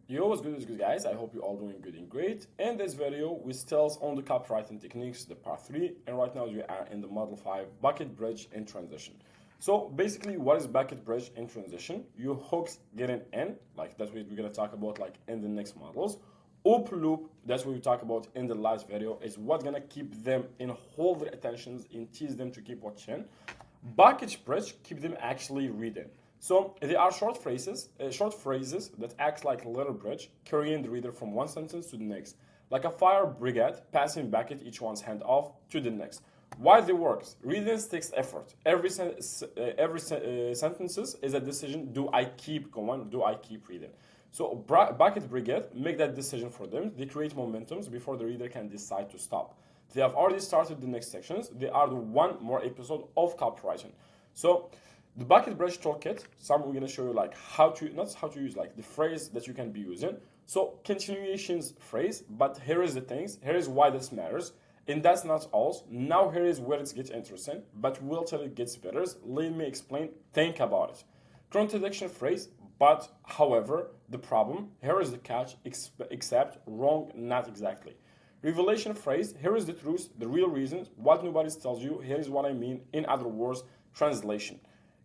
Yo, what's good, guys? I hope you're all doing good and great. In this video, we still on the copywriting techniques, the part 3, and right now we are in the model 5, bucket bridge and transition. So basically, what is bucket bridge and transition? Your hooks getting in, like that's what we're gonna talk about like in the next models. Op loop, that's what we talk about in the last video, is what's gonna keep them and hold their attentions and tease them to keep watching. Bucket bridge keep them actually reading. So they are short phrases that act like a little bridge, carrying the reader from one sentence to the next, like a fire brigade passing back at each one's hand off to the next. Why they works? Reading takes effort. Every sentences is a decision. Do I keep going? Do I keep reading? So bucket brigade make that decision for them. They create momentums before the reader can decide to stop. They have already started the next sections. They are the one more episode of copywriting. So the bucket bridge toolkit, some we're gonna show you like how to, not how to use, like the phrase that you can be using. So continuations phrase, but here is the things, here is why this matters. And that's not all. Now here is where it gets interesting, but we'll tell it gets better. Let me explain, think about it. Contradiction phrase, but however, the problem, here is the catch, except, wrong, not exactly. Revelation phrase, here is the truth, the real reasons, what nobody tells you, here is what I mean, in other words, translation.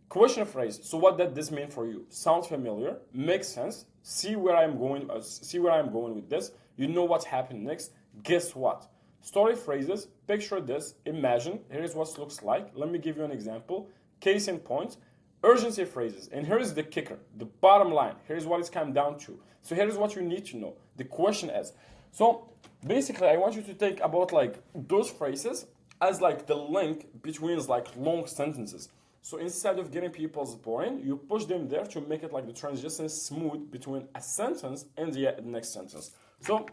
Question phrase, so what does this mean for you? Sounds familiar, makes sense, see where I'm going with this, you know what's happening next, guess what? Story phrases, picture this, imagine, here is what it looks like, let me give you an example, case in point. Urgency phrases, and here is the kicker, the bottom line, here's what it's come down to. So here is what you need to know, the question is. So basically I want you to think about like those phrases as like the link between like long sentences. So instead of getting people's boring, you push them there to make it like the transition smooth between a sentence and the next sentence. So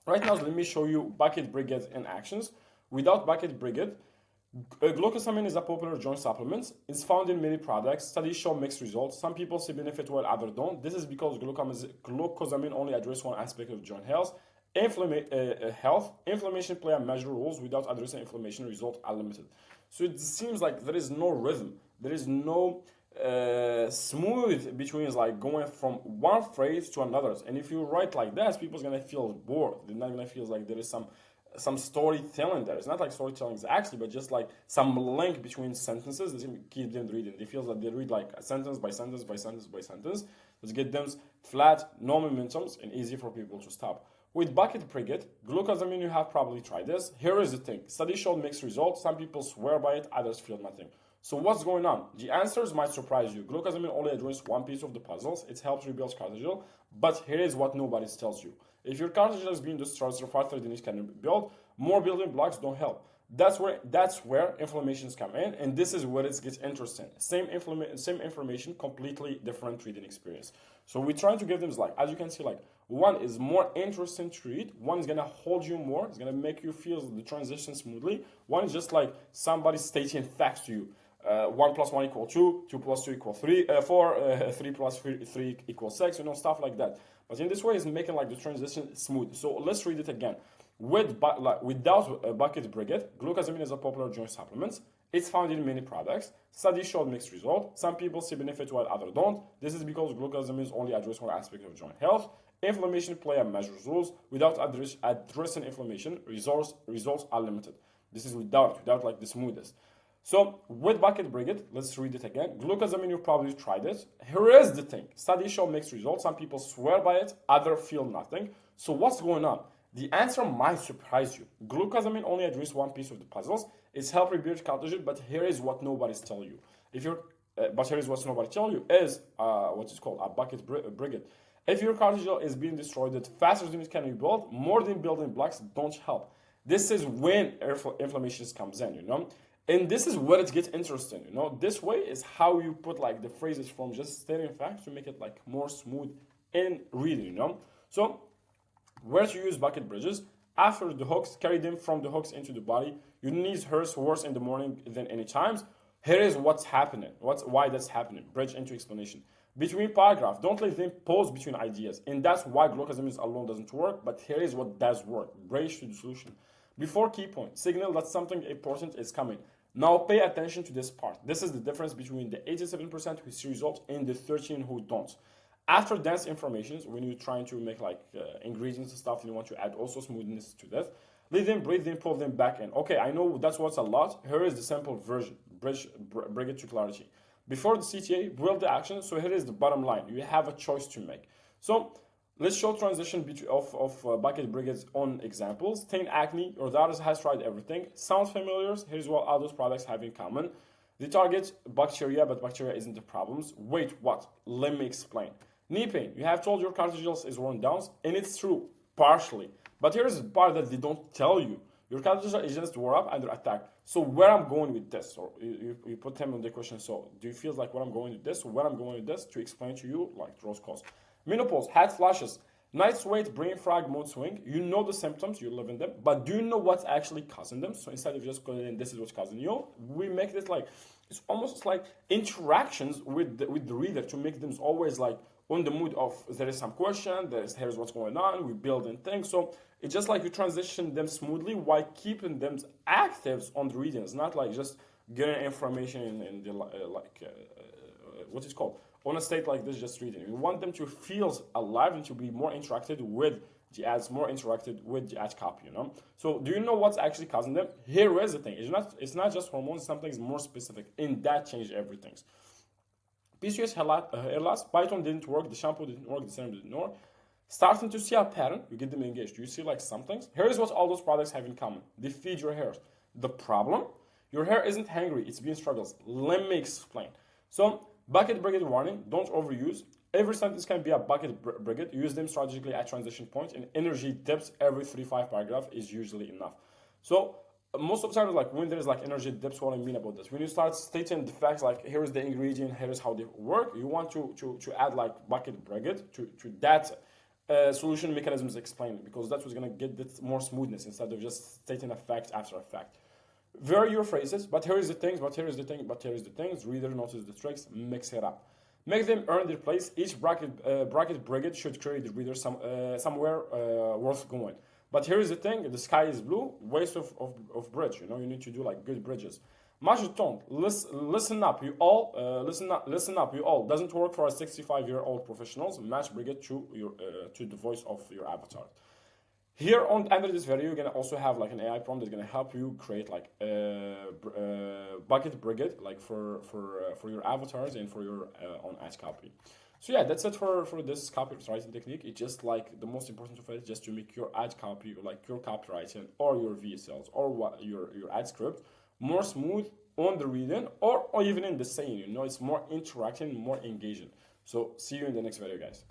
right now, let me show you bucket brigade in actions. Without bucket brigade, glucosamine is a popular joint supplement. It's found in many products. Studies show mixed results. Some people see benefit while others don't. This is because glucosamine only addresses one aspect of joint health. Inflammation play a major role. Without addressing inflammation, results are limited. So it seems like there is no rhythm. There is no smooth between like going from one phrase to another. And if you write like that, people's gonna feel bored. They're not gonna feel like there is some storytelling there. It's not like storytelling actually, but just like some link between sentences that keep them reading. They feel that they read like a sentence by sentence by sentence by sentence. Let's get them flat, no momentums, and easy for people to stop. With bucket brigade, glucosamine, you have probably tried this. Here is the thing. Studies showed mixed results. Some people swear by it, others feel nothing. So what's going on? The answers might surprise you. Glucosamine only addresses one piece of the puzzles. It helps rebuild cortisol, but here is what nobody tells you. If your cortisol is being destroyed faster than it can rebuild, more building blocks don't help. That's where inflammations come in, and this is where it gets interesting. Same information, completely different reading experience. So we're trying to give them like, as you can see, like one is more interesting to read, one is gonna hold you more, it's gonna make you feel the transition smoothly. One is just like somebody stating facts to you. 1 plus 1 equals 2, 2 plus 2 equals 3, 4, 3 plus 3 equals 6, stuff like that. But in this way, it's making like the transition smooth. So let's read it again. Without a bucket brigade, glucosamine is a popular joint supplement. It's found in many products. Studies showed mixed results. Some people see benefit while others don't. This is because glucosamine only addresses one aspect of joint health. Inflammation play a major role. Without addressing inflammation, results are limited. This is without like the smoothest. So with bucket brigade, let's read it again. Glucosamine, you probably tried it. Here is the thing. Studies show mixed results. Some people swear by it, others feel nothing. So what's going on? The answer might surprise you. Glucosamine only addresses one piece of the puzzles. It's help rebuild cortisol, but here is what nobody's telling you. But here is what nobody tell you is what is called a bucket brigade. If your cortisol is being destroyed faster than it can rebuild, more than building blocks don't help. This is when inflammation comes in, And this is where it gets interesting, This way is how you put like the phrases from just stating facts to make it like more smooth in reading, So where to use bucket bridges? After the hooks, carry them from the hooks into the body. Your knees hurt worse in the morning than any times. Here is what's happening. Why that's happening. Bridge into explanation. Between paragraphs, don't let them pause between ideas. And that's why glucosamine alone doesn't work. But here is what does work. Bridge to the solution. Before key point, signal that something important is coming. Now pay attention to this part. This is the difference between the 87% who see results and the 13% who don't. After dense informations, when you're trying to make like ingredients and stuff, you want to add also smoothness to that. Let them breathe, then pull them back in. Okay, I know that's what's a lot. Here is the simple version. Bring it to clarity. Before the CTA, build the action. So here is the bottom line. You have a choice to make. So let's show transition of bucket brigade's on examples. Tain Acne, or the others has tried everything. Sounds familiar? Here's what all those products have in common. They target bacteria, but bacteria isn't the problems. Wait, what? Let me explain. Knee pain. You have told your cartilage is worn down, and it's true, partially. But here's the part that they don't tell you. Your cartilage is just wore up under attack. So where I'm going with this, or you put them on the question, so do you feel like where I'm going with this, or where I'm going with this, to explain to you, like Rose cause. Menopause, head flashes, night sweat, brain fog, mood swing. You know the symptoms, you live in them, but do you know what's actually causing them? So instead of just calling in, this is what's causing you, we make this like, it's almost like interactions with the reader to make them always like on the mood of there is some question, here's what's going on, we build in things. So it's just like you transition them smoothly while keeping them active on the reading. It's not like just getting information in the what is called on a state like this, just reading. We want them to feel alive and to be more interacted with the ads, more interacted with the ad copy, you know. So do you know what's actually causing them? Here is the thing. It's not just hormones, something's more specific, and that changed everything. PCOS hair loss, Python didn't work, the shampoo didn't work, the serum didn't work. Starting to see a pattern, you get them engaged. You see like some things. Here's what all those products have in common. They feed your hair. The problem, your hair isn't hungry, it's being struggles. Let me explain. So, bucket brigade warning, don't overuse. Every sentence can be a bucket brigade. Use them strategically at transition point, and energy dips every 3-5 paragraph is usually enough. So, most of the time, like when there's like energy dips, what I mean about this, when you start stating the facts, like here is the ingredient, here is how they work, you want to add like bucket brigade to that solution mechanisms explained, because that's what's going to get this more smoothness instead of just stating a fact after a fact. Vary your phrases, but here is the things, but here is the thing, but here is the things. Reader notice the tricks, mix it up. Make them earn their place. Each bracket brigade should carry the reader somewhere worth going. But here is the thing, the sky is blue, waste of bridge, you know, you need to do like good bridges. Match the tone, listen up, you all, listen up, you all. Doesn't work for a 65-year-old professionals. Match brigade to the voice of your avatar. Here on under this video, you're gonna also have like an AI prompt that's gonna help you create like bucket brigade, like for your avatars and for your own ad copy. So yeah, that's it for this copywriting technique. It's just like the most important of it, just to make your ad copy, or like your copywriting or your VSLs or what your ad script more smooth on the reading, or even in the saying. You know, it's more interacting, more engaging. So see you in the next video, guys.